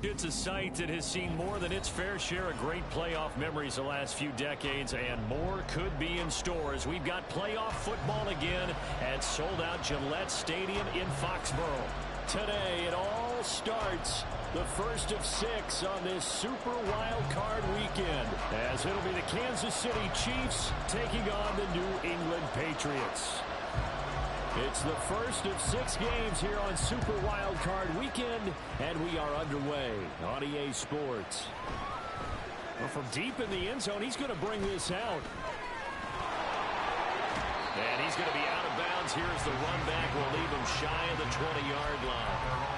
It's a site that has seen more than its fair share of great playoff memories the last few decades, and more could be in store as we've got playoff football again at sold-out Gillette Stadium in Foxborough. Today, it all starts the first of 6 on this Super Wild Card weekend, as it'll be the Kansas City Chiefs taking on the New England Patriots. It's the first of 6 games here on Super Wild Card weekend, and we are underway on EA Sports. Well, from deep in the end zone, he's going to bring this out. And he's going to be out of bounds here as the run back will leave him shy of the 20-yard line.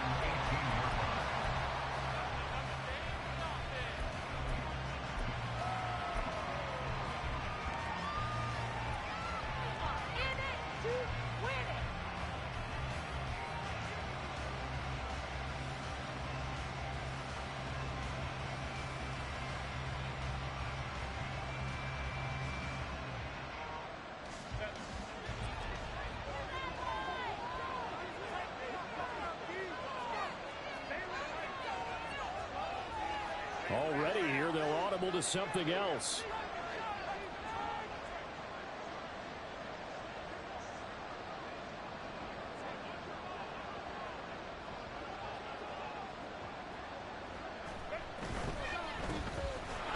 Already here, they'll audible to something else.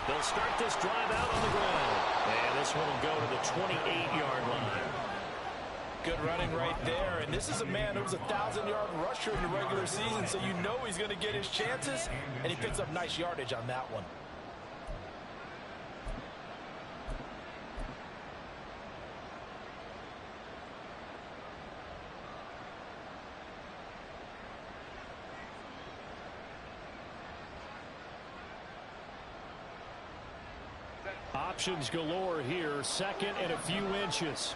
They'll start this drive out on the ground. And this one will go to the 28-yard line. Good running right there, and this is a man who was a 1,000-yard rusher in the regular season, so you know he's going to get his chances, and he picks up nice yardage on that one. Options galore here, second and a few inches.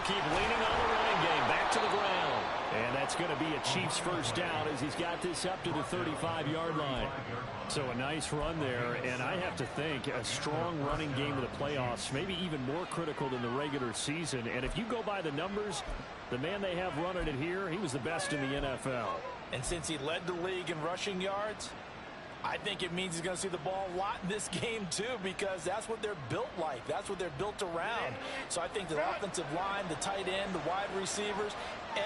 Keep leaning on the running game. Back to the ground. And that's going to be a Chiefs first down as he's got this up to the 35-yard line. So a nice run there. And I have to think a strong running game in the playoffs, maybe even more critical than the regular season. And if you go by the numbers, the man they have running it here, he was the best in the NFL. And since he led the league in rushing yards, I think it means he's going to see the ball a lot in this game, too, because that's what they're built like. That's what they're built around. So I think the offensive line, the tight end, the wide receivers,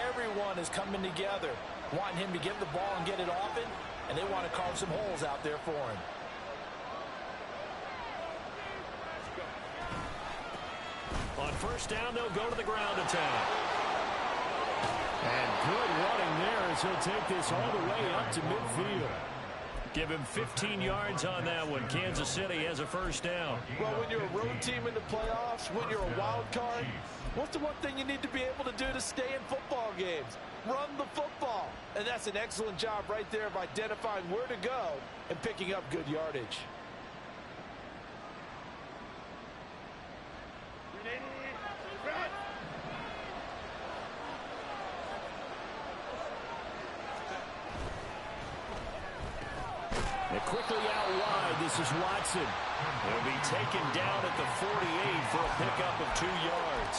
everyone is coming together, wanting him to get the ball and get it often, and they want to carve some holes out there for him. On first down, they'll go to the ground attack. And good running there as he'll take this all the way up to midfield. Give him 15 yards on that one. Kansas City has a first down. Well, when you're a road team in the playoffs, when you're a wild card, what's the one thing you need to be able to do to stay in football games? Run the football. And that's an excellent job right there of identifying where to go and picking up good yardage. Quickly out wide, this is Watson. He'll be taken down at the 48 for a pickup of 2 yards.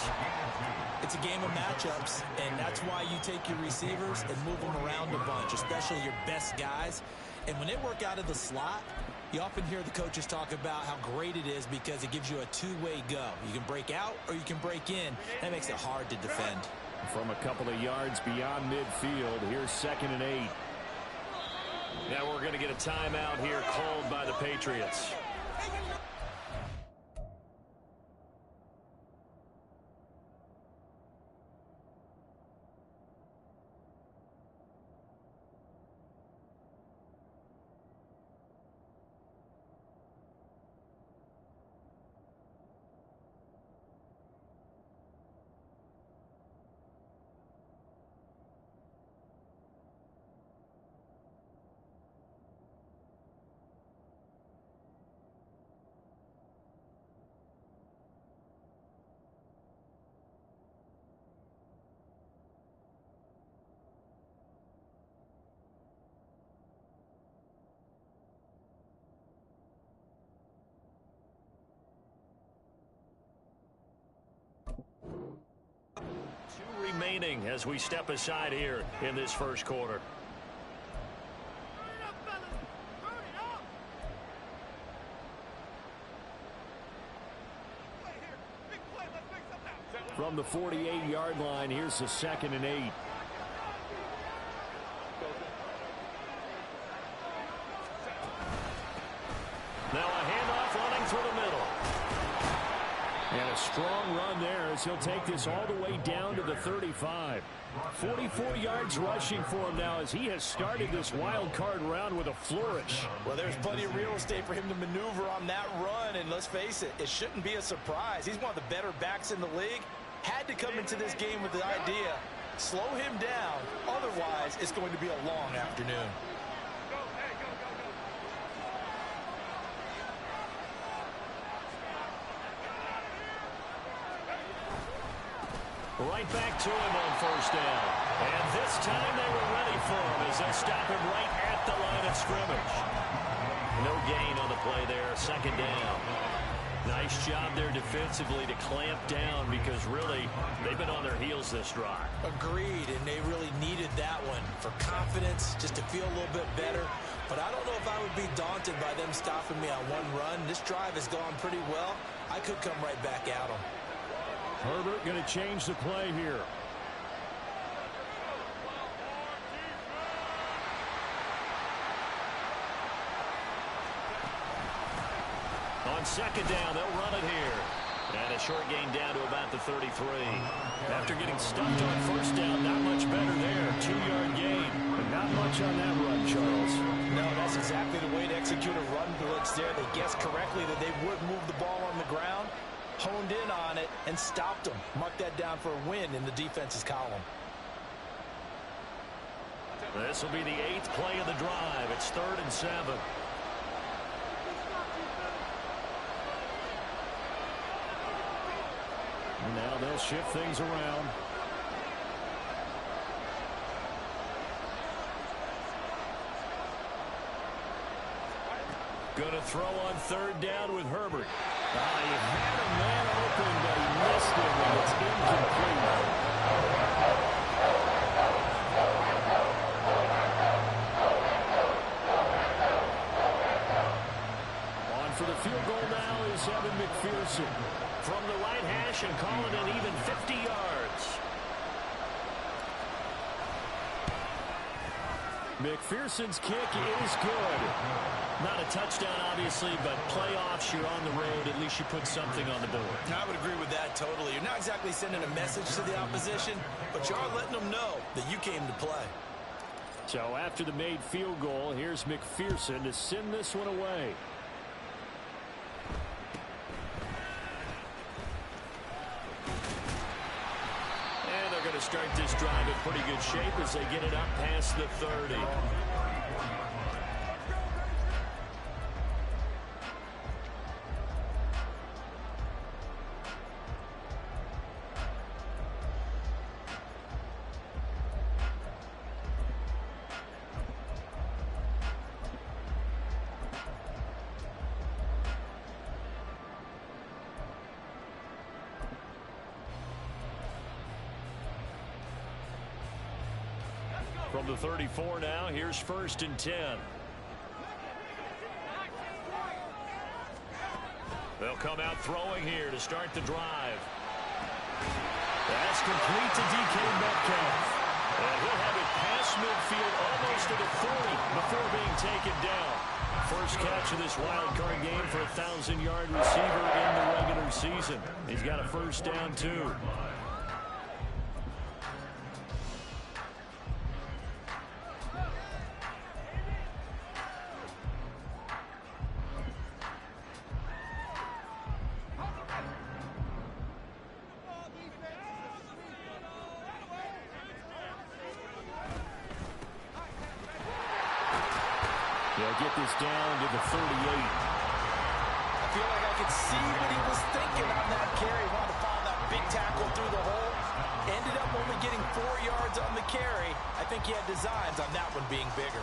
It's a game of matchups, and that's why you take your receivers and move them around a bunch, especially your best guys. And when they work out of the slot, you often hear the coaches talk about how great it is because it gives you a two-way go. You can break out or you can break in. That makes it hard to defend. From a couple of yards beyond midfield, here's 2nd and 8. Now we're going to get a timeout here called by the Patriots. remaining as we step aside here in this first quarter. From the 48-yard line, here's the 2nd and 8. Now a handoff running through the middle. And a strong run there as he'll take this all the way down to the 35. 44 yards rushing for him now as he has started this wild card round with a flourish. Well, there's plenty of real estate for him to maneuver on that run, and let's face it, it shouldn't be a surprise. He's one of the better backs in the league. Had to come into this game with the idea, slow him down, otherwise it's going to be a long afternoon. Right back to him on first down. And this time they were ready for him as they stop him right at the line of scrimmage. No gain on the play there, 2nd down. Nice job there defensively to clamp down because really they've been on their heels this drive. Agreed, and they really needed that one for confidence, just to feel a little bit better. But I don't know if I would be daunted by them stopping me on one run. This drive has gone pretty well. I could come right back at them. Herbert going to change the play here. On 2nd down, they'll run it here. And a short gain down to about the 33. After getting stuffed on first down, not much better there. 2-yard gain. But not much on that run, Charles. No, that's exactly the way to execute a run blitz there. They guessed correctly that they would move the ball on the ground, honed in on it, and stopped them. Mark that down for a win in the defense's column. This will be the 8th play of the drive. It's 3rd and 7. And now they'll shift things around. Going to throw on 3rd down with Herbert. He had a man open, but he missed him, and it's incomplete. On for the field goal now is Evan McPherson. From the right hash and call it an even 50 yards. McPherson's kick is good. Not a touchdown, obviously, but playoffs, you're on the road. At least you put something on the board. I would agree with that totally. You're not exactly sending a message to the opposition, but you are letting them know that you came to play. So after the made field goal, here's McPherson to send this one away. And they're going to start this drive in pretty good shape as they get it up past the 30. From the 34 now, here's 1st and 10. They'll come out throwing here to start the drive. That's complete to DK Metcalf. And he'll have it past midfield almost to the 40 before being taken down. First catch of this wild card game for a 1,000-yard receiver in the regular season. He's got a first down, too. They'll get this down to the 38. I feel like I could see what he was thinking on that carry. Wanted to find that big tackle through the hole. Ended up only getting 4 yards on the carry. I think he had designs on that one being bigger.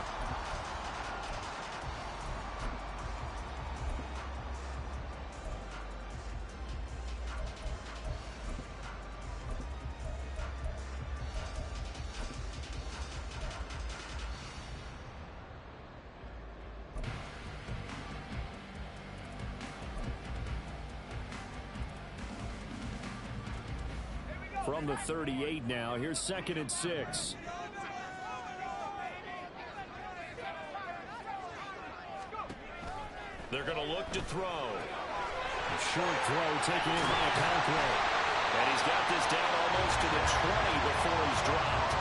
From the 38 now, here's 2nd and 6. They're going to look to throw. A short throw taken in by Conqueror. And he's got this down almost to the 20 before he's dropped.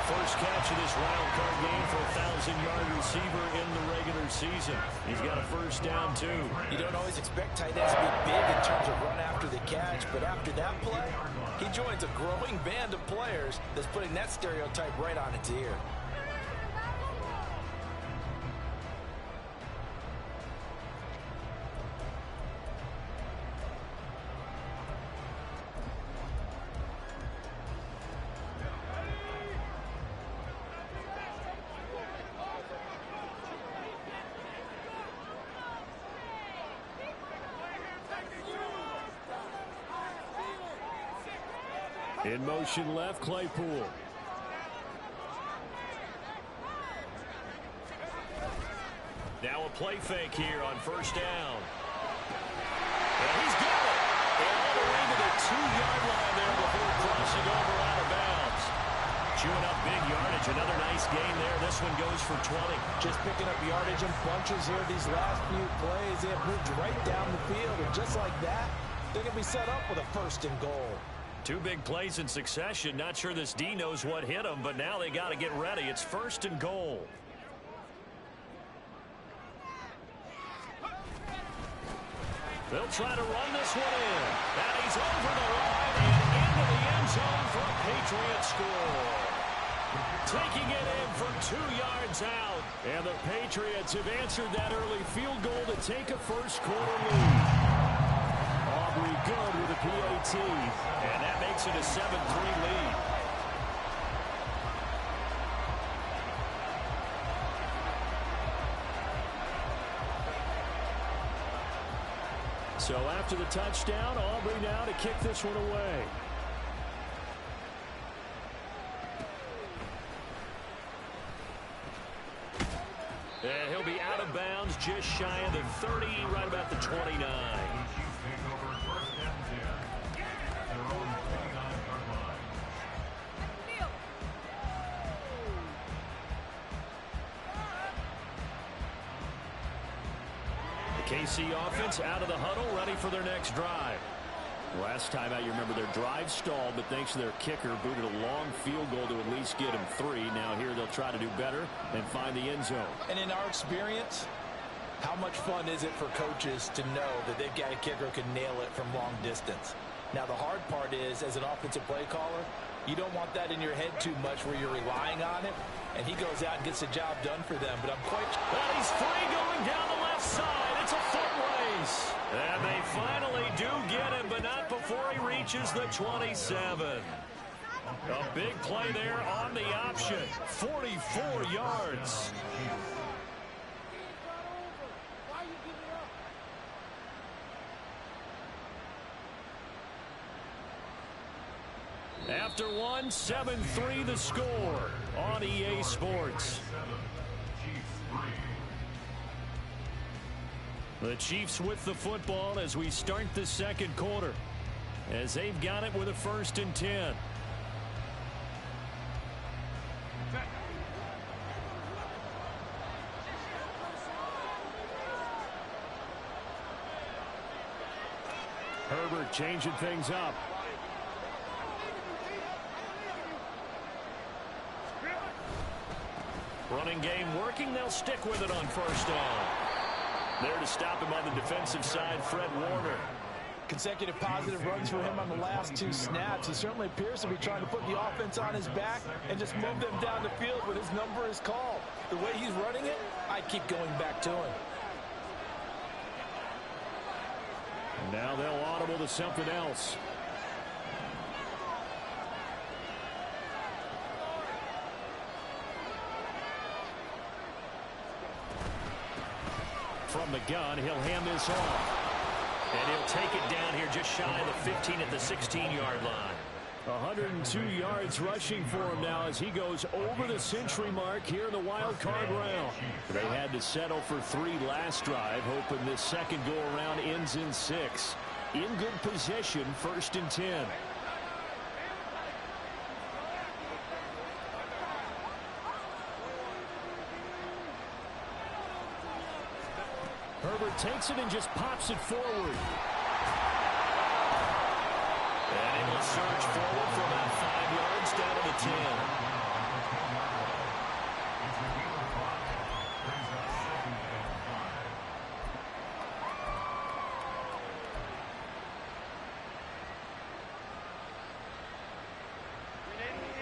First catch of this wild card game for a 1,000-yard receiver in the regular season. He's got a first down, too. You don't always expect tight ends to be big in terms of run after the catch, but after that play, he joins a growing band of players that's putting that stereotype right on its ear. In motion left, Claypool. Now a play fake here on first down. And he's got it. And all the way to the 2-yard line there before crossing over out of bounds. Chewing up big yardage. Another nice gain there. This one goes for 20. Just picking up yardage in bunches here these last few plays. They have moved right down the field. And just like that, they're going to be set up with a 1st and goal. 2 big plays in succession. Not sure this D knows what hit him, but now they got to get ready. It's 1st and goal. They'll try to run this one in. And he's over the line and into the end zone for a Patriot score. Taking it in from 2 yards out. And the Patriots have answered that early field goal to take a first-quarter lead. Good with a PAT, and that makes it a 7-3 lead. So after the touchdown, Aubrey now to kick this one away. And he'll be out of bounds just shy of the 30, right about the 29. KC offense out of the huddle, ready for their next drive. Last time out, you remember their drive stalled, but thanks to their kicker, booted a long field goal to at least get them 3. Now here they'll try to do better and find the end zone. And in our experience, how much fun is it for coaches to know that they've got a kicker who can nail it from long distance? Now the hard part is, as an offensive play caller, you don't want that in your head too much where you're relying on it, and he goes out and gets the job done for them. But I'm quite... Well, he's free going down the left side. It's a foot race. And they finally do get him, but not before he reaches the 27. A big play there on the option. 44 yards. After one, 7-3 the score on EA Sports. The Chiefs with the football as we start the second quarter, as they've got it with a 1st and 10. Herbert changing things up. Running game working. They'll stick with it on first down. There to stop him on the defensive side, Fred Warner. Consecutive positive runs for him on the last 2 snaps. He certainly appears to be trying to put the offense on his back and just move them down the field when his number is called. The way he's running it, I keep going back to him. Now they'll audible to something else. From the gun, he'll hand this off. And he'll take it down here just shy of the 15 at the 16-yard line. 102 yards rushing for him now as he goes over the century mark here in the wild card round. They had to settle for 3 last drive, hoping this second go-around ends in 6. In good position, 1st and 10. takes it and just pops it forward. And it will surge forward for about 5 yards down to the 10.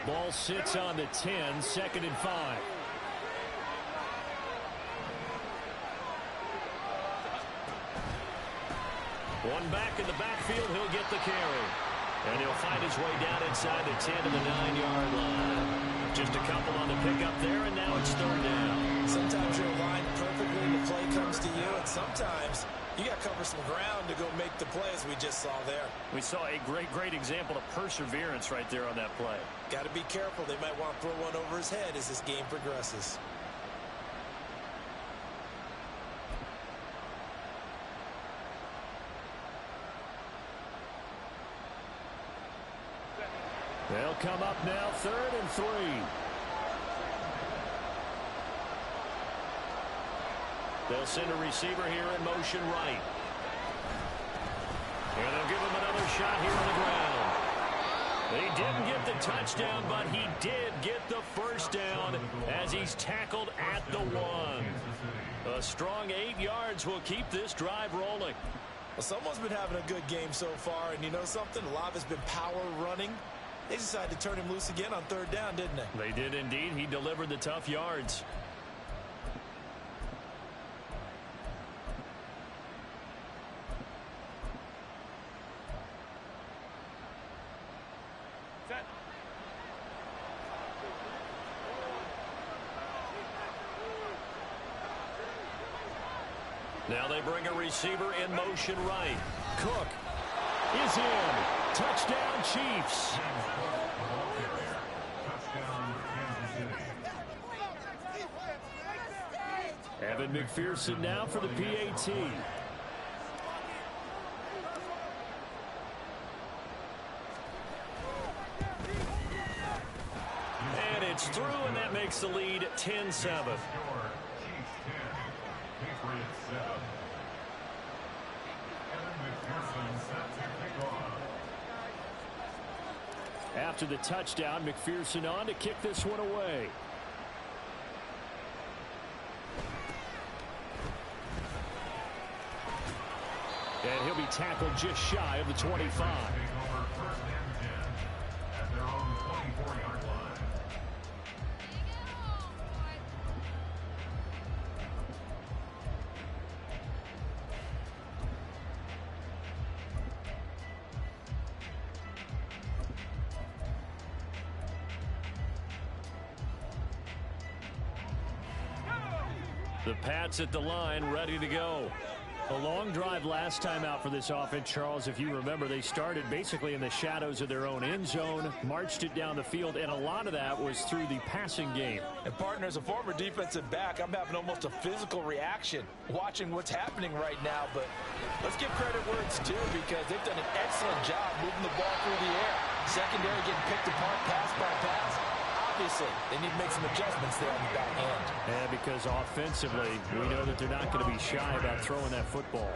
Ball sits on the 10, 2nd and 5. One back in the backfield, he'll get the carry. And he'll find his way down inside the 10 to the 9-yard line. Just a couple on the pickup there, and now it's 3rd down. Sometimes you're aligned perfectly and the play comes to you, and sometimes you got to cover some ground to go make the play, as we just saw there. We saw a great example of perseverance right there on that play. Got to be careful. They might want to throw one over his head as this game progresses. They'll come up now, 3rd and 3. They'll send a receiver here in motion right. And they'll give him another shot here on the ground. He didn't get the touchdown, but he did get the 1st down as he's tackled at the 1. A strong 8 yards will keep this drive rolling. Well, someone's been having a good game so far, and you know something? A lot of it's been power running. They decided to turn him loose again on 3rd down, didn't they? They did indeed. He delivered the tough yards. Now they bring a receiver in motion right. Cook is in. Touchdown, Chiefs. Evan McPherson now for the PAT. And it's through, and that makes the lead 10-7. After the touchdown, McPherson on to kick this one away. And he'll be tackled just shy of the 25. The Pats at the line, ready to go. A long drive last time out for this offense, Charles. If you remember, they started basically in the shadows of their own end zone, marched it down the field, and a lot of that was through the passing game. And partner, as a former defensive back, I'm having almost a physical reaction watching what's happening right now. But let's give credit where it's due, because they've done an excellent job moving the ball through the air. Secondary getting picked apart pass by pass. Obviously, they need to make some adjustments there on the back end. Yeah, because offensively, we know that they're not going to be shy about throwing that football.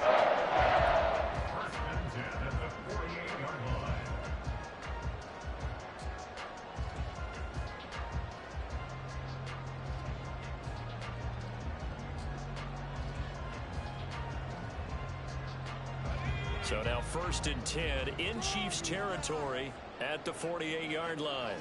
So now 1st and 10 in Chiefs territory at the 48-yard line.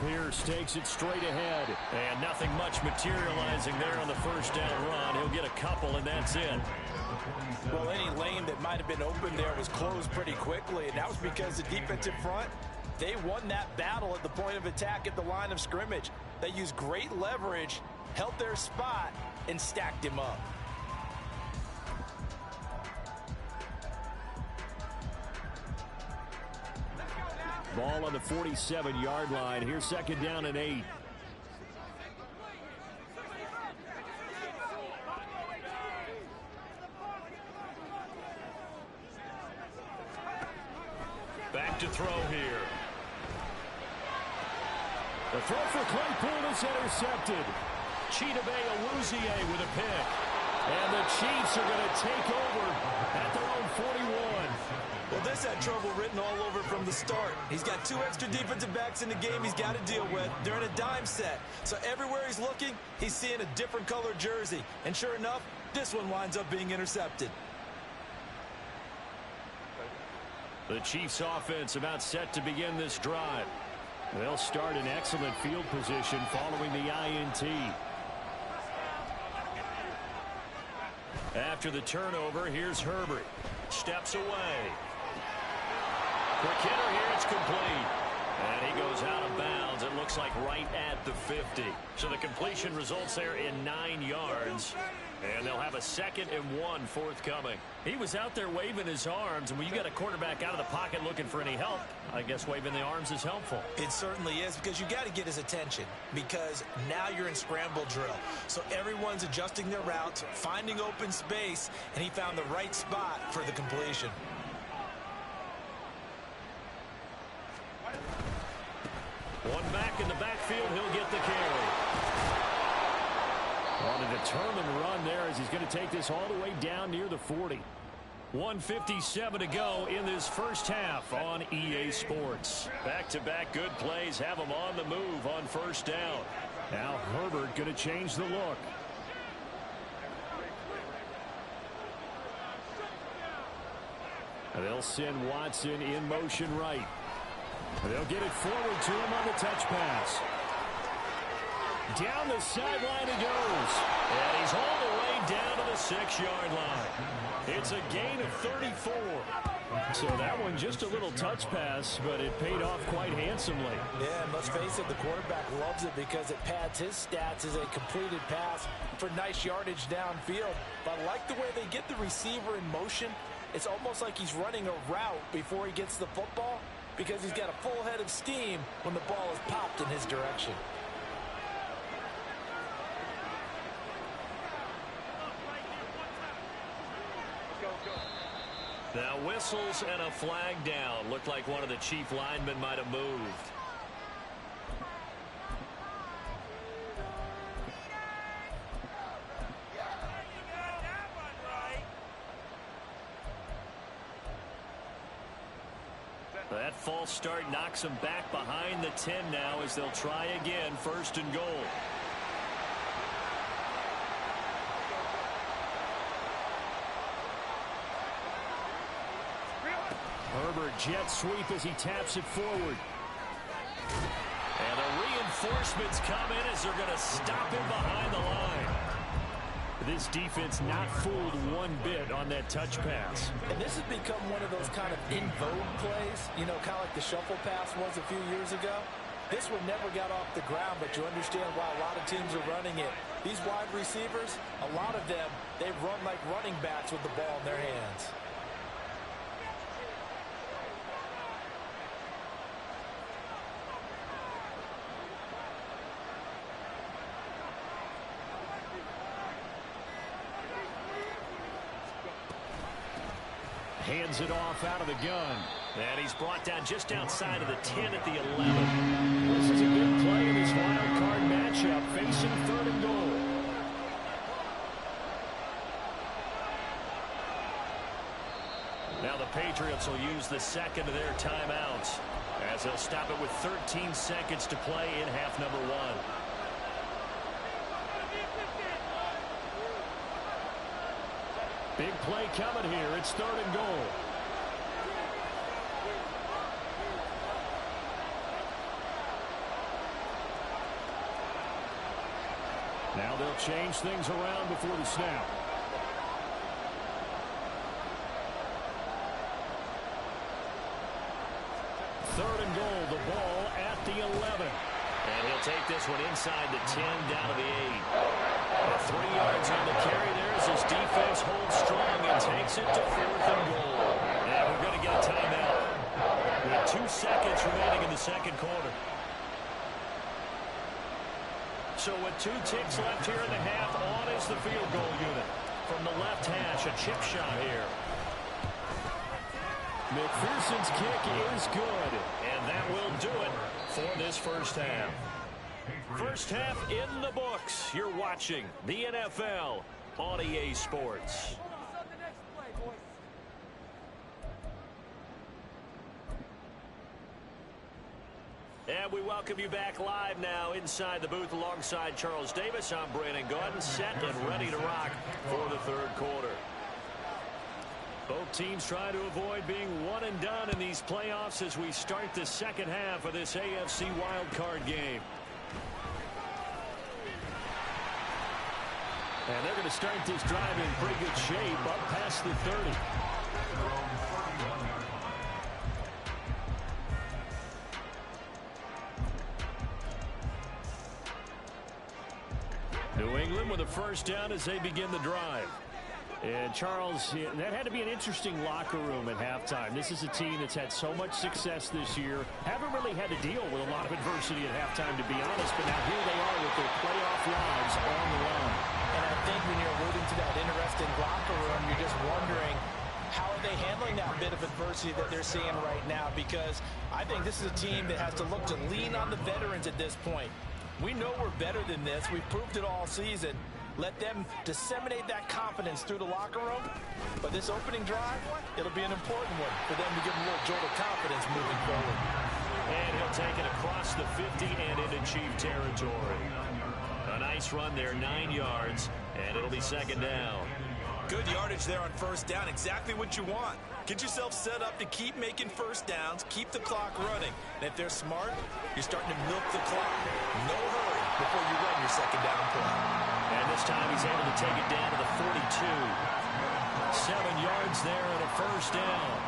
Pierce takes it straight ahead, and nothing much materializing there on the 1st down run. He'll get a couple, and that's it. Well, any lane that might have been open there was closed pretty quickly, and that was because the defensive front, they won that battle at the point of attack at the line of scrimmage. They used great leverage, held their spot, and stacked him up. Ball on the 47-yard line. Here's 2nd down and 8. Back to throw here. The throw for Claypool is intercepted. Chidobe Awuzie with a pick. And the Chiefs are going to take over at their own 41. Well, this had trouble written all over from the start. He's got 2 extra defensive backs in the game he's got to deal with. They're in a dime set. So everywhere he's looking, he's seeing a different colored jersey. And sure enough, this one winds up being intercepted. The Chiefs offense about set to begin this drive. They'll start in excellent field position following the INT. After the turnover, here's Herbert. Steps away. Quick hitter here, it's complete. And he goes out of bounds. It looks like right at the 50. So the completion results there in 9 yards. And they'll have a 2nd and 1 forthcoming. He was out there waving his arms, and when you got a quarterback out of the pocket looking for any help, I guess waving the arms is helpful. It certainly is, because you got to get his attention, because now you're in scramble drill. So everyone's adjusting their routes, finding open space, and he found the right spot for the completion. One back in the backfield, he'll get the carry. On a determined run there as he's going to take this all the way down near the 40. 1:57 to go in this first half on EA Sports. Back-to-back good plays have him on the move on first down. Now Herbert going to change the look. They'll send Watson in motion right. They'll get it forward to him on the touch pass. Down the sideline he goes. And he's all the way down to the 6-yard line. It's a gain of 34. So that one just a little touch pass, but it paid off quite handsomely. Yeah, and let's face it, the quarterback loves it because it pads his stats as a completed pass for nice yardage downfield. But I like the way they get the receiver in motion. It's almost like he's running a route before he gets the football, because he's got a full head of steam when the ball is popped in his direction. Now whistles and a flag down. Looked like one of the Chief linemen might have moved. That false start knocks him back behind the 10 now as they'll try again, 1st and goal. Herbert jet sweep as he taps it forward. And the reinforcements come in as they're going to stop him behind the line. This defense not fooled one bit on that touch pass. And this has become one of those kind of in vogue plays, you know, kind of like the shuffle pass was a few years ago. This one never got off the ground, but you understand why a lot of teams are running it. These wide receivers, a lot of them, they run like running backs with the ball in their hands. Hands it off out of the gun. And he's brought down just outside of the 10 at the 11. This is a big play in this wild card matchup, facing 3rd and goal. Now the Patriots will use the 2nd of their timeouts as they'll stop it with 13 seconds to play in half number 1. Big play coming here. It's 3rd and goal. Now they'll change things around before the snap. Third and goal, the ball at the 11. And he'll take this one inside the 10, down to the 8. 3 yards on the carry there as his defense holds strong and takes it to 4th and goal. And we're going to get a timeout with 2 seconds remaining in the 2nd quarter. So with 2 ticks left here in the half, on is the field goal unit. From the left hash, a chip shot here. McPherson's kick is good, and that will do it for this first half. First half in the books. You're watching the NFL on EA Sports. And we welcome you back live now inside the booth alongside Charles Davis. I'm Brandon Gordon, set and ready to rock for the third quarter. Both teams trying to avoid being one and done in these playoffs as we start the second half of this AFC wildcard game. And they're going to start this drive in pretty good shape up past the 30. New England with a first down as they begin the drive. And Charles, that had to be an interesting locker room at halftime. This is a team that's had so much success this year. Haven't really had to deal with a lot of adversity at halftime, to be honest. But now here they are with their playoff lives on the line. And I think when you're alluding to that interesting locker room, you're just wondering, how are they handling that bit of adversity that they're seeing right now? Because I think this is a team that has to look to lean on the veterans at this point. We know we're better than this. We've proved it all season. Let them disseminate that confidence through the locker room. But this opening drive, it'll be an important one for them to give them a little jolt of confidence moving forward. And he'll take it across the 50 and into Chief territory. A nice run there, 9 yards, and it'll be second down. Good yardage there on first down. Exactly what you want. Get yourself set up to keep making first downs, keep the clock running. And if they're smart, you're starting to milk the clock. No hurry before you run your second down play. And this time he's able to take it down to the 42. 7 yards there and a first down.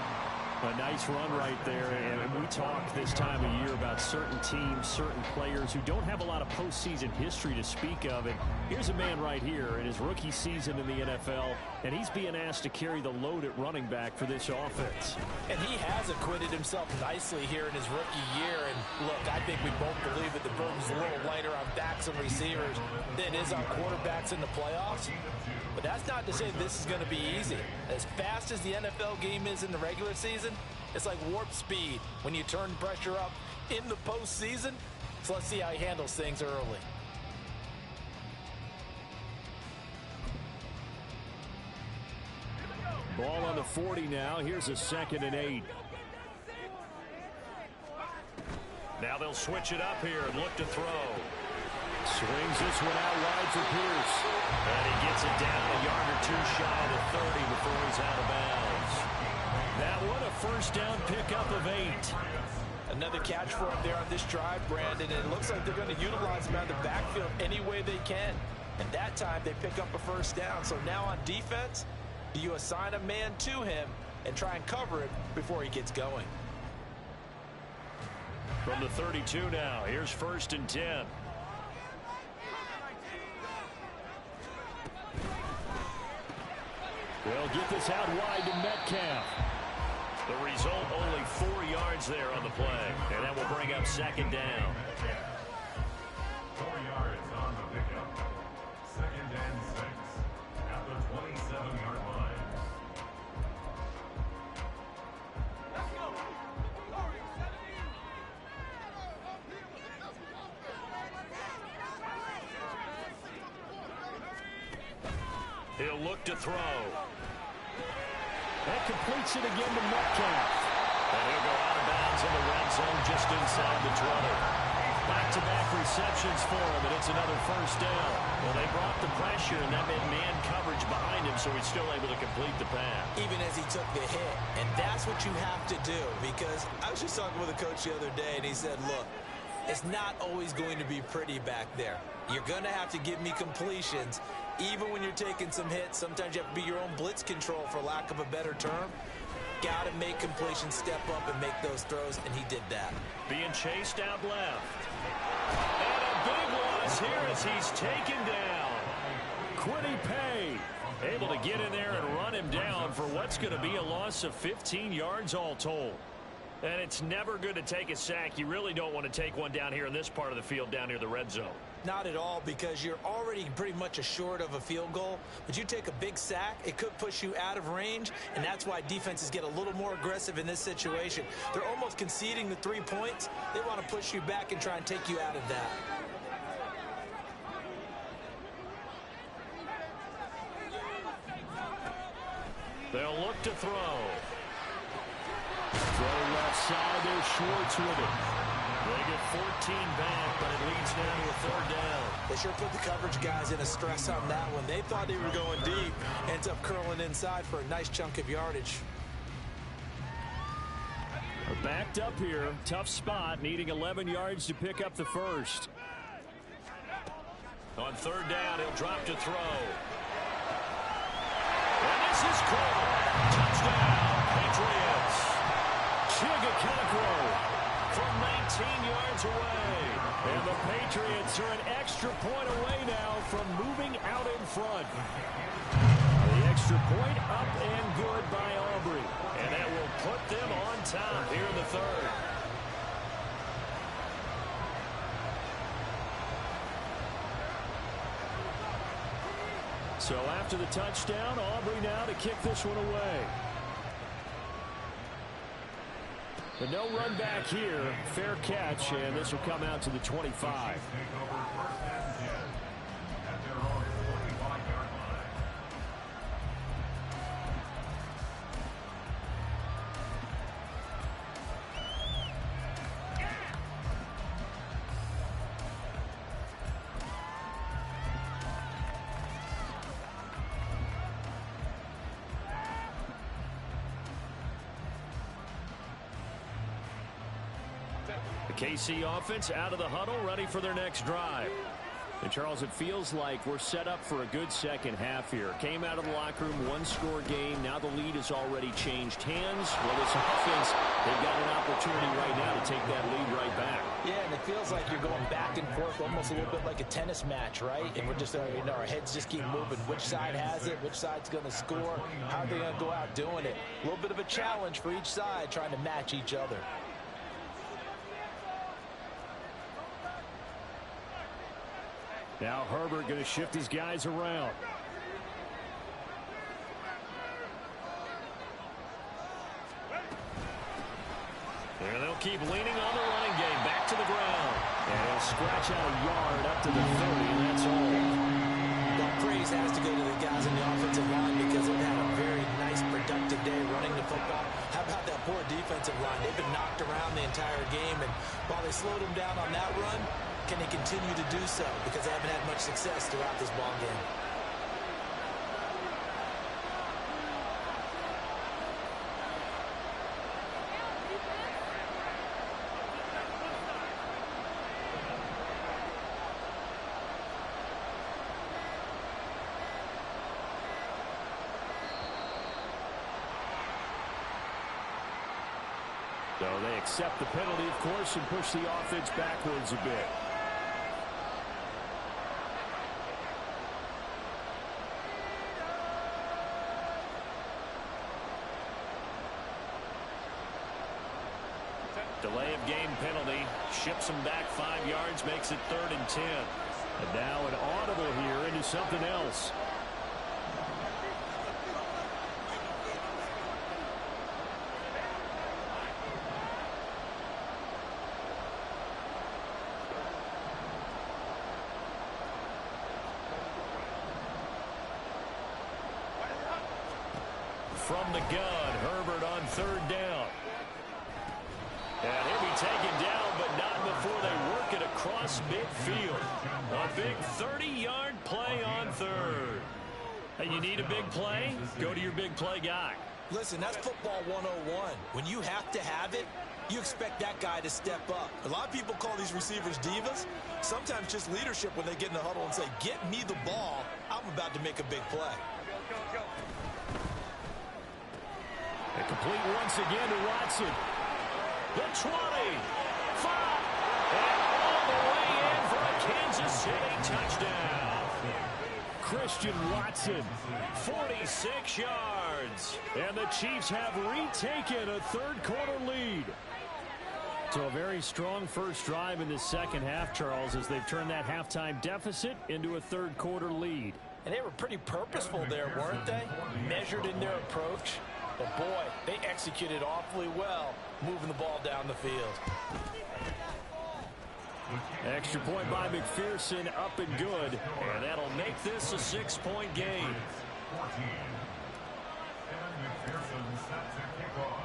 A nice run right there. And we talk this time of year about certain teams, certain players who don't have a lot of postseason history to speak of. And here's a man right here in his rookie season in the NFL, and he's being asked to carry the load at running back for this offense. And he has acquitted himself nicely here in his rookie year. And look, I think we both believe that the burden's a little lighter on backs and receivers than it is on quarterbacks in the playoffs. But that's not to say this is going to be easy. As fast as the NFL game is in the regular season, it's like warp speed when you turn pressure up in the postseason. So let's see how he handles things early. Ball on the 40 now. Here's a 2nd and 8. Now they'll switch it up here and look to throw. Swings this one out wide for Pierce. And he gets it down a yard or two shy of the 30 before he's out of bounds. That one a first down pickup of 8. Another catch for him there on this drive, Brandon. And it looks like they're going to utilize him out of the backfield any way they can. And that time they pick up a first down. So now on defense, do you assign a man to him and try and cover it before he gets going? From the 32 now, here's 1st and 10. They'll get this out wide to Metcalf. The result, only 4 yards there on the play. And that will bring up 2nd down. 4 yards on the pickup. 2nd and 6 at the 27-yard line. He'll look to throw. That completes it again to Metcalf. And he'll go out of bounds in the red zone just inside the 20. Back-to-back receptions for him, and it's another first down. Well, they brought the pressure, and that meant man coverage behind him, so he's still able to complete the pass. Even as he took the hit. And that's what you have to do, because I was just talking with a coach the other day, and he said, look, it's not always going to be pretty back there. You're going to have to give me completions. Even when you're taking some hits, sometimes you have to be your own blitz control, for lack of a better term. Got to make completions, step up, and make those throws, and he did that. Being chased out left. And a big loss here as he's taken down. Quiddy Pay able to get in there and run him down for what's going to be a loss of 15 yards all told. And it's never good to take a sack. You really don't want to take one down here in this part of the field, down near the red zone. Not at all, because you're already pretty much assured of a field goal. But you take a big sack, it could push you out of range, and that's why defenses get a little more aggressive in this situation. They're almost conceding the 3 points. They want to push you back and try and take you out of that. They'll look to throw. Throw left side. There's Schwartz with it. They get 14 back, but it leads now to a 3rd down. They sure put the coverage guys in a stress on that one. They thought they were going deep. Ends up curling inside for a nice chunk of yardage. We're backed up here. Tough spot, needing 11 yards to pick up the first. On 3rd down, he'll drop to throw. And this is caught. Touchdown, Patriots. Chigakakro from 19 yards away. And the Patriots are an extra point away now from moving out in front. The extra point up and good by Aubrey. And that will put them on top here in the 3rd. So after the touchdown, Aubrey now to kick this one away. But no run back here. Fair catch, and this will come out to the 25. KC offense out of the huddle, ready for their next drive. And Charles, it feels like we're set up for a good second half here. Came out of the locker room, 1-score game. Now the lead has already changed hands. Well, this offense, they've got an opportunity right now to take that lead right back. Yeah, and it feels like you're going back and forth almost a little bit like a tennis match, right? And we're just, our heads just keep moving. Which side has it? Which side's going to score? How are they going to go out doing it? A little bit of a challenge for each side trying to match each other. Now Herbert going to shift his guys around. And they'll keep leaning on the running game. Back to the ground. And he'll scratch out a yard up to the 30, and that's all. Well, praise has to go to the guys in the offensive line because they've had a very nice, productive day running the football. How about that poor defensive line? They've been knocked around the entire game, and while they slowed them down on that run, can they continue to do so? Because they haven't had much success throughout this ball game. So they accept the penalty, of course, and push the offense backwards a bit. Delay of game penalty ships them back 5 yards, makes it 3rd and 10. And now an audible here into something else. From the gun, Herbert on 3rd down. And he'll be taken down, but not before they work it across midfield. A big 30-yard play on 3rd. And you need a big play? Go to your big play guy. Listen, that's football 101. When you have to have it, you expect that guy to step up. A lot of people call these receivers divas. Sometimes just leadership when they get in the huddle and say, get me the ball. I'm about to make a big play. And complete once again to Watson. The 20, 5, and all the way in for a Kansas City touchdown. Christian Watson, 46 yards. And the Chiefs have retaken a 3rd quarter lead. So a very strong first drive in the second half, Charles, as they've turned that halftime deficit into a 3rd quarter lead. And they were pretty purposeful there, weren't they? Measured in their approach. But, boy, they executed awfully well, moving the ball down the field. Extra point by McPherson, up and good. And that'll make this a 6-point game. McPherson set to kick off.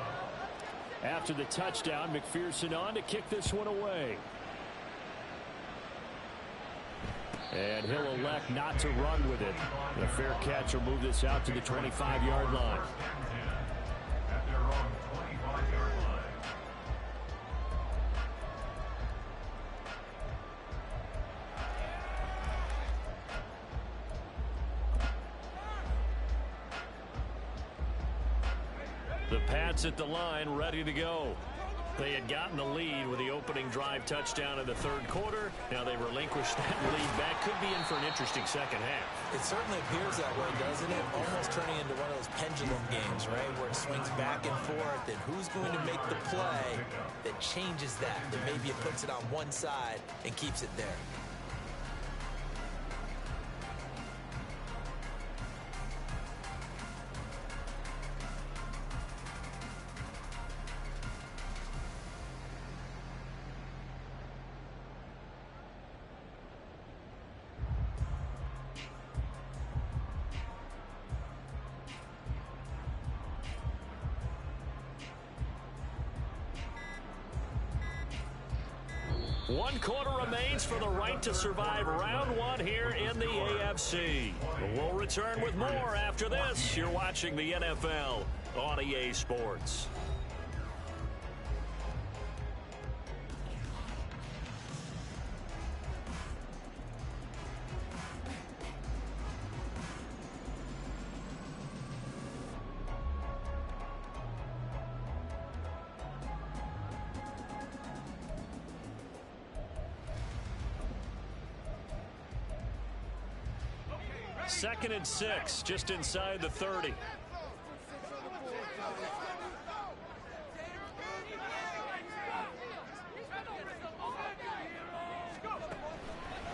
After the touchdown, McPherson on to kick this one away. And he'll elect not to run with it. The fair catch will move this out to the 25-yard line. At their own 25-yard line. The Pats at the line, ready to go. They had gotten the lead with the opening drive touchdown in the third quarter. Now they relinquished that lead back. Could be in for an interesting second half. It certainly appears that way, doesn't it? Almost turning into one of those pendulum games, right, where it swings back and forth, and who's going to make the play that changes that maybe it puts it on one side and keeps it there. One quarter remains for the right to survive round one here in the AFC. We'll return with more after this. You're watching the NFL on EA Sports. Second and 6, just inside the 30.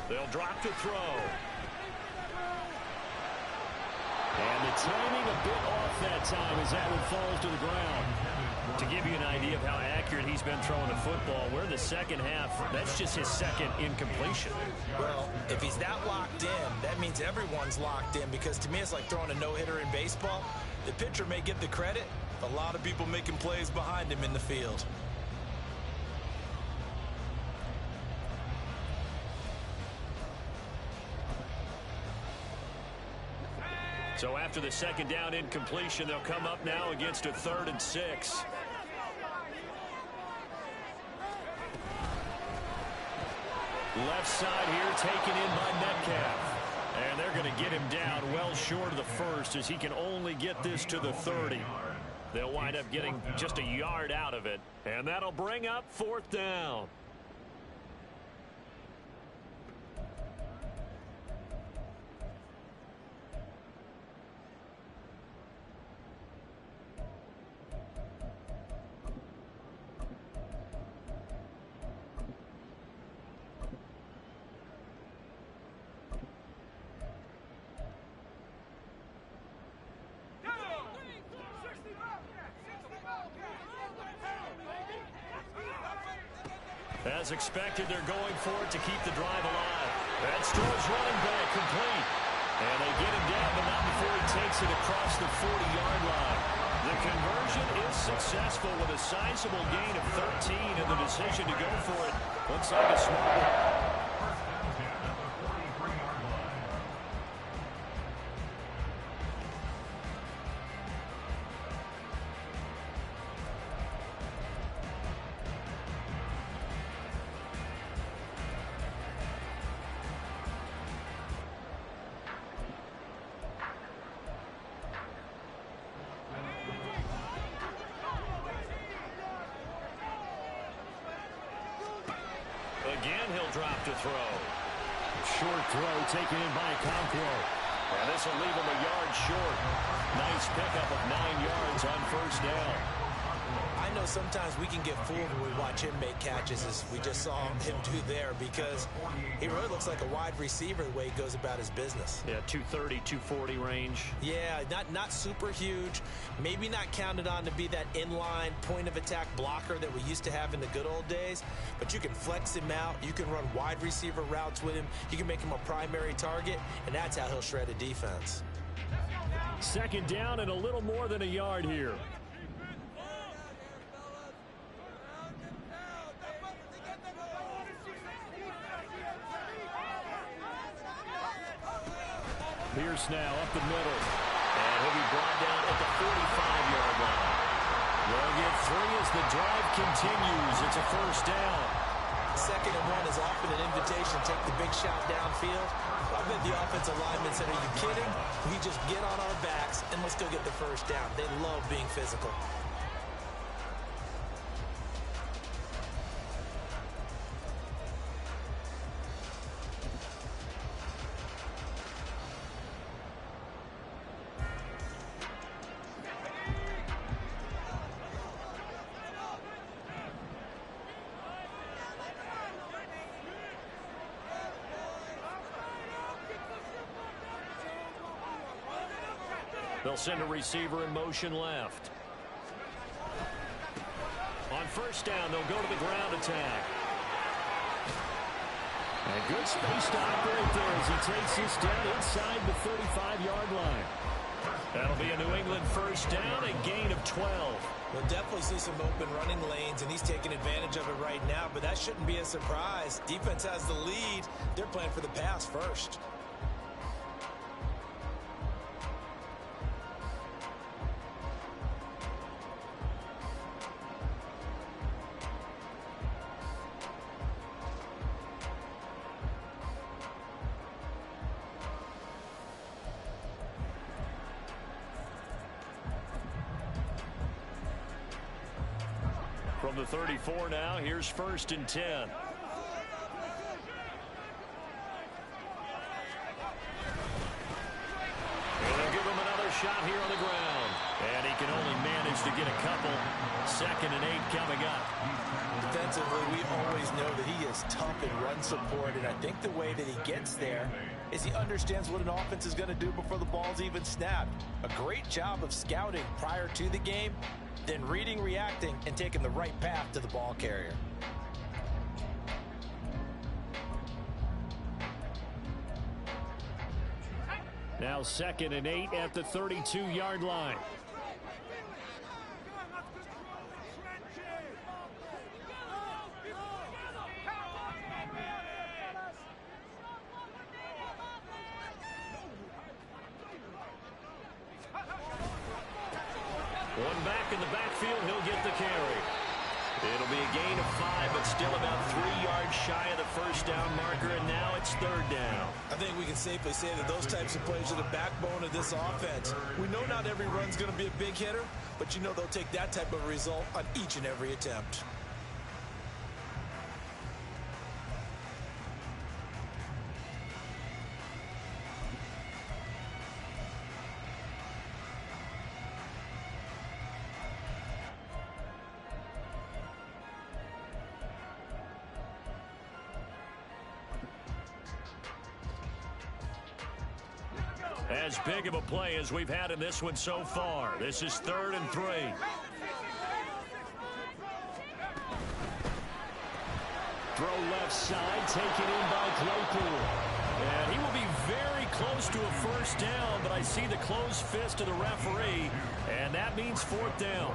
They'll drop to throw. And the timing a bit off that time as that one falls to the ground. To give you an idea of how accurate he's been throwing the football, we're in the second half. That's just his second incompletion. Well, if he's that locked in, that means everyone's locked in, because to me it's like throwing a no-hitter in baseball. The pitcher may get the credit, a lot of people making plays behind him in the field. So after the second down incompletion, they'll come up now against a 3rd and 6. Left side here taken in by Metcalf. And they're going to get him down well short of the first, as he can only get this to the 30. They'll wind up getting just a yard out of it. And that'll bring up 4th down. As expected, they're going for it to keep the drive alive. That Stroll's running back complete. And they get him down, but not before he takes it across the 40-yard line. The conversion is successful with a sizable gain of 13, and the decision to go for it looks like a smart one. Again, he'll drop to throw. Short throw taken in by Conquo. And this will leave him a yard short. Nice pickup of 9 yards on 1st down. I know sometimes we can get fooled when we watch him make catches, as we just saw him do there, because he really looks like a wide receiver the way he goes about his business. Yeah, 230, 240 range. Yeah, not super huge. Maybe not counted on to be that inline point-of-attack blocker that we used to have in the good old days, but you can flex him out. You can run wide receiver routes with him. You can make him a primary target, and that's how he'll shred a defense. Second down and a little more than a yard here. Pierce now up the middle. And he'll be brought down at the 45-yard line. They'll get 3 as the drive continues. It's a first down. 2nd and 1 is often an invitation. Take the big shot downfield. I bet the offensive linemen said, are you kidding? We just get on our backs and let's go get the first down. They love being physical. They'll send a receiver in motion left. On first down, they'll go to the ground attack. And good space to operate there as he takes this down inside the 35-yard line. That'll be a New England first down, a gain of 12. We'll definitely see some open running lanes, and he's taking advantage of it right now, but that shouldn't be a surprise. Defense has the lead. They're playing for the pass first. From the 34 now, here's 1st and 10. And they'll give him another shot here on the ground. And he can only manage to get a couple. 2nd and 8 coming up. Defensively, we always know that he is tough in run support, and I think the way that he gets there is he understands what an offense is going to do before the ball's even snapped. A great job of scouting prior to the game, then reading, reacting, and taking the right path to the ball carrier. Now 2nd and 8 at the 32-yard line. One back in the backfield, he'll get the carry. It'll be a gain of 5, but still about 3 yards shy of the first down marker, and now it's 3rd down. I think we can safely say that those types of plays are the backbone of this offense. We know not every run's going to be a big hitter, but you know they'll take that type of result on each and every attempt. As big of a play as we've had in this one so far. This is 3rd and 3. Throw left side, taken in by Claypool. And he will be very close to a first down, but I see the closed fist of the referee, and that means 4th down.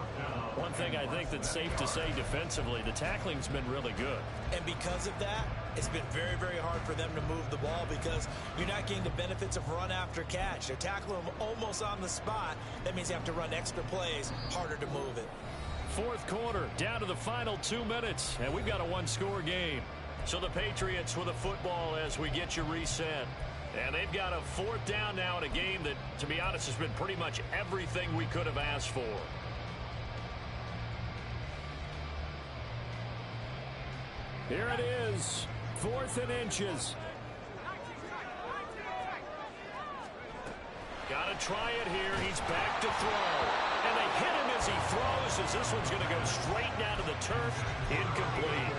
One thing I think that's safe to say defensively, the tackling's been really good. And because of that, it's been very, very hard for them to move the ball because you're not getting the benefits of run after catch. They're tackling them almost on the spot. That means you have to run extra plays, harder to move it. 4th quarter, down to the final 2 minutes, and we've got a 1-score game. So the Patriots with a football as we get you reset. And they've got a 4th down now in a game that, to be honest, has been pretty much everything we could have asked for. Here it is, 4th and inches. Got to try it here. He's back to throw. And they hit him as he throws, as this one's going to go straight down to the turf. Incomplete.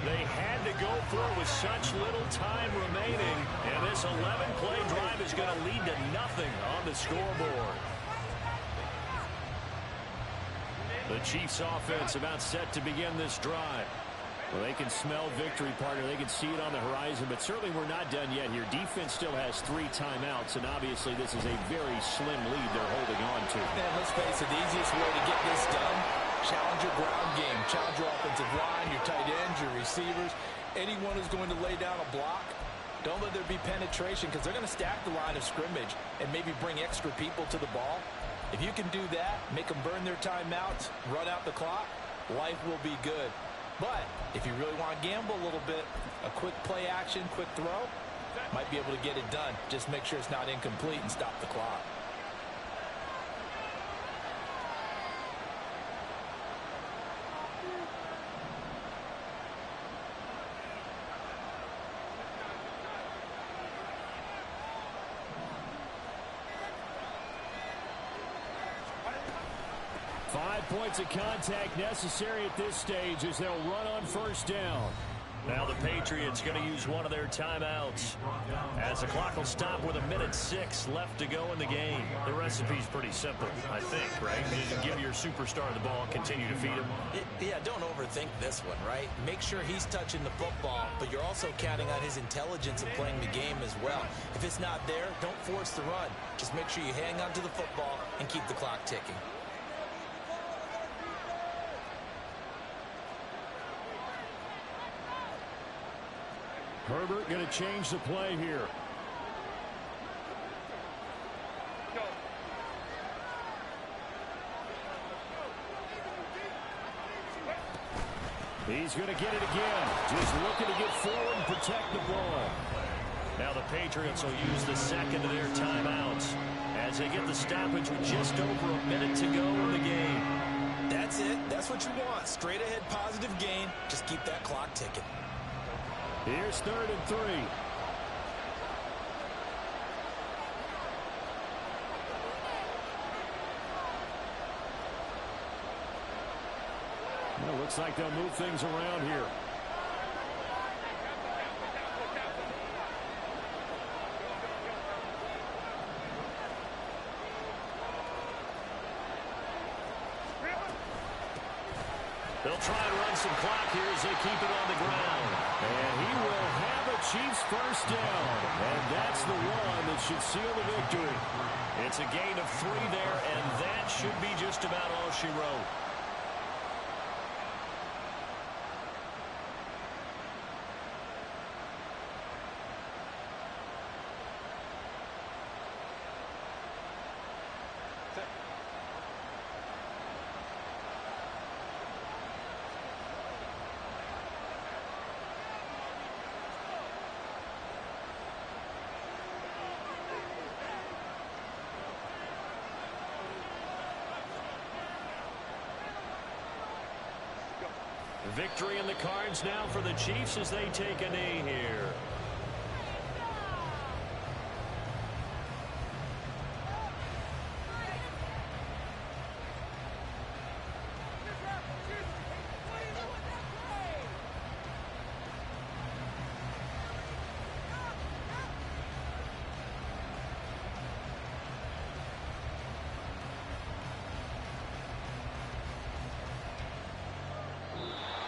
They had to go for it with such little time remaining. And this 11-play drive is going to lead to nothing on the scoreboard. The Chiefs offense about set to begin this drive. Well, they can smell victory, partner. They can see it on the horizon, but certainly we're not done yet here. Defense still has 3 timeouts, and obviously this is a very slim lead they're holding on to. And let's face it, the easiest way to get this done, challenge your ground game, challenge your offensive line, your tight ends, your receivers, anyone who's going to lay down a block. Don't let there be penetration because they're going to stack the line of scrimmage and maybe bring extra people to the ball. If you can do that, make them burn their timeouts, run out the clock, life will be good. But if you really want to gamble a little bit, a quick play action, quick throw, might be able to get it done. Just make sure it's not incomplete and stop the clock. Points of contact necessary at this stage as they'll run on first down. Now the Patriots going to use one of their timeouts as the clock will stop with 1:06 left to go in the game. The recipe's pretty simple, I think, right? You give your superstar the ball, continue to feed him. Yeah, don't overthink this one, right? Make sure he's touching the football, but you're also counting on his intelligence of playing the game as well. If it's not there, don't force the run. Just make sure you hang on to the football and keep the clock ticking. Herbert going to change the play here. He's going to get it again. Just looking to get forward and protect the ball. Now the Patriots will use the second of their timeouts as they get the stoppage with just over a minute to go in the game. That's it. That's what you want. Straight ahead positive gain. Just keep that clock ticking. Here's 3rd and 3. Well, looks like they'll move things around here. They'll try and run some clock here as they keep it on the ground. And he will have a Chiefs first down. And that's the one that should seal the victory. It's a gain of 3 there, and that should be just about all she wrote. Victory in the cards now for the Chiefs as they take a knee here.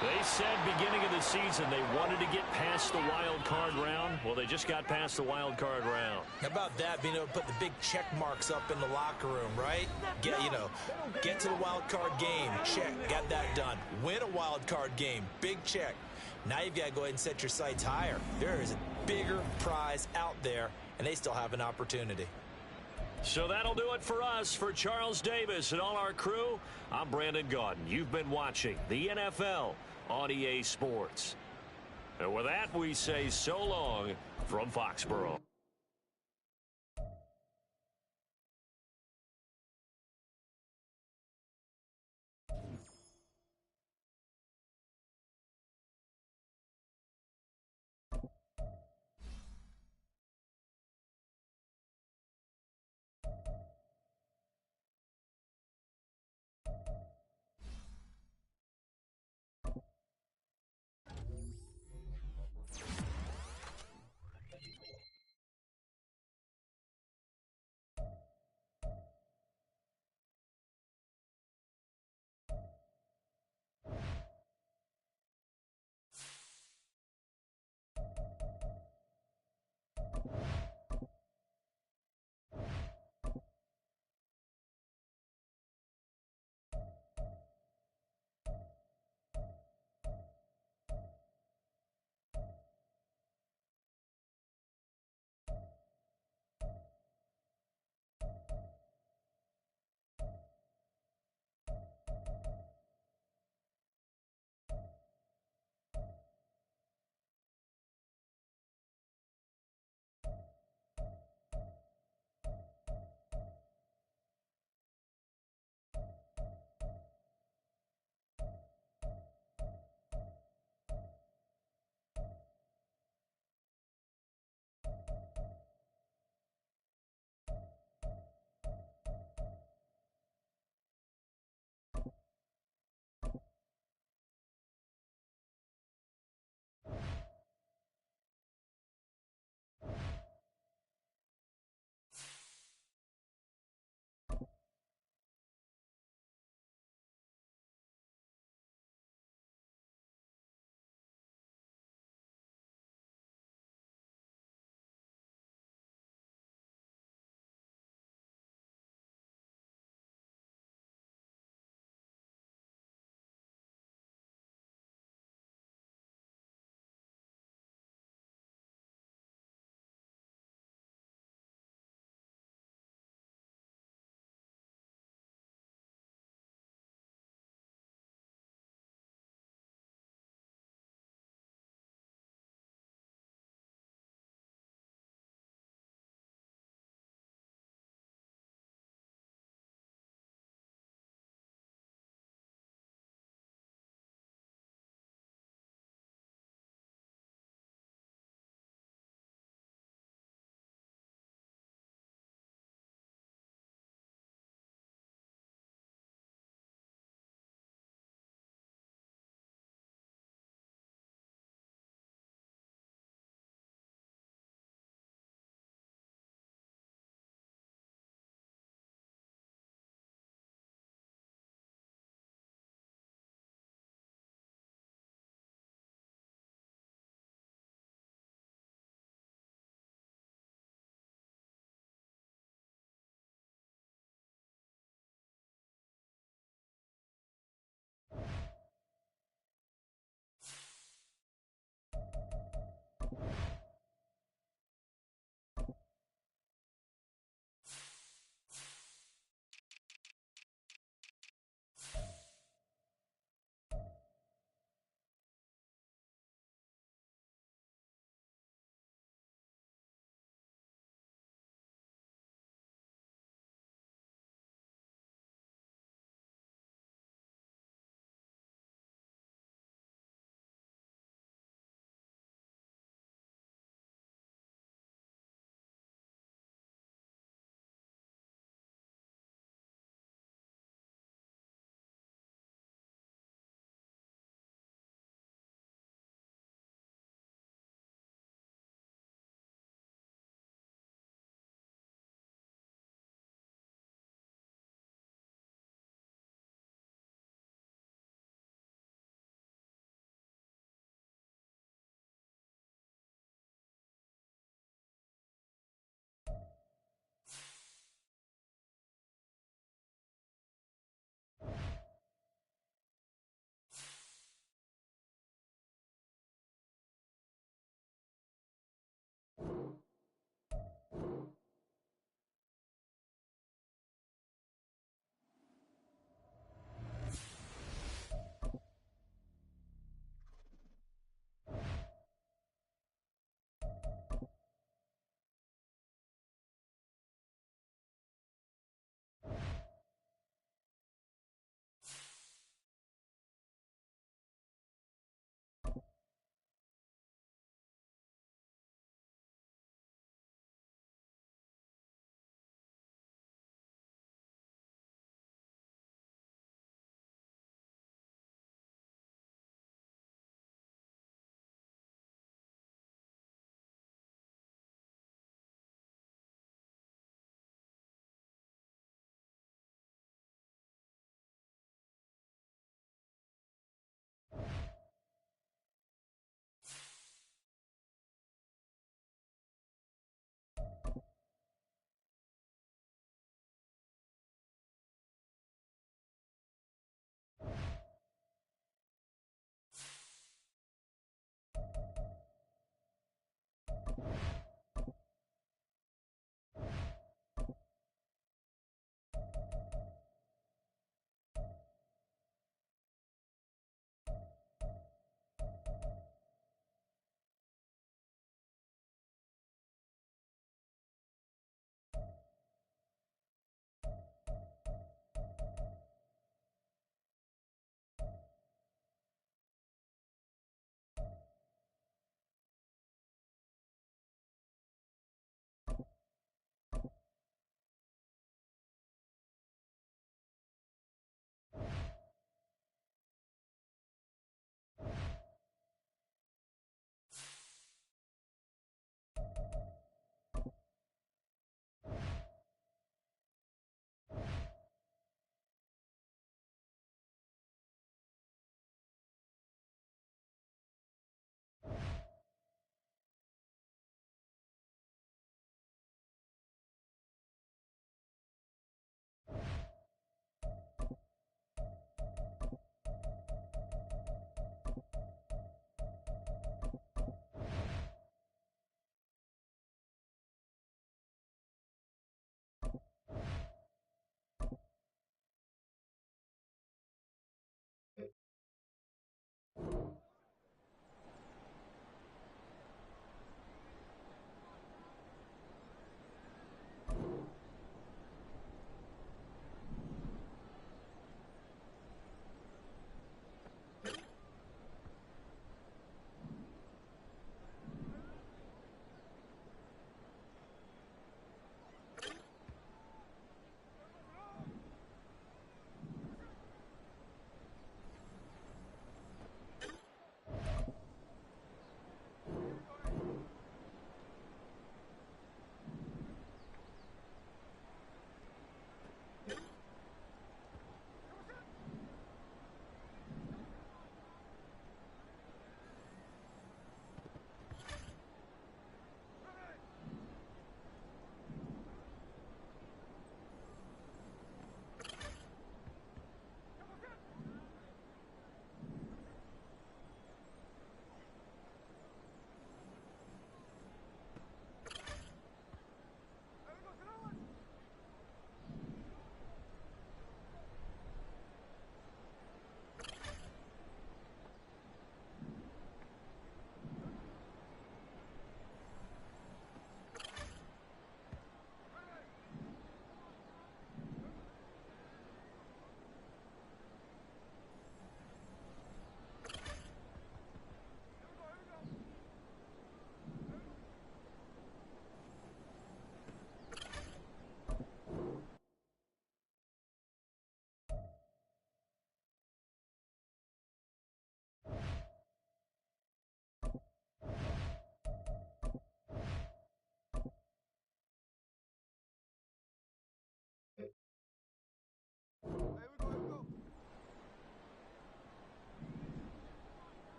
They said beginning of the season they wanted to get past the wild card round. Well, they just got past the wild card round. How about that, being able to put the big check marks up in the locker room, right? Get to the wild card game, check, got that done. Win a wild card game, big check. Now you've got to go ahead and set your sights higher. There is a bigger prize out there, and they still have an opportunity. So that'll do it for us. For Charles Davis and all our crew, I'm Brandon Gaudin. You've been watching the NFL on EA Sports. And with that, we say so long from Foxborough.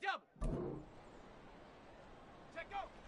double. Check go.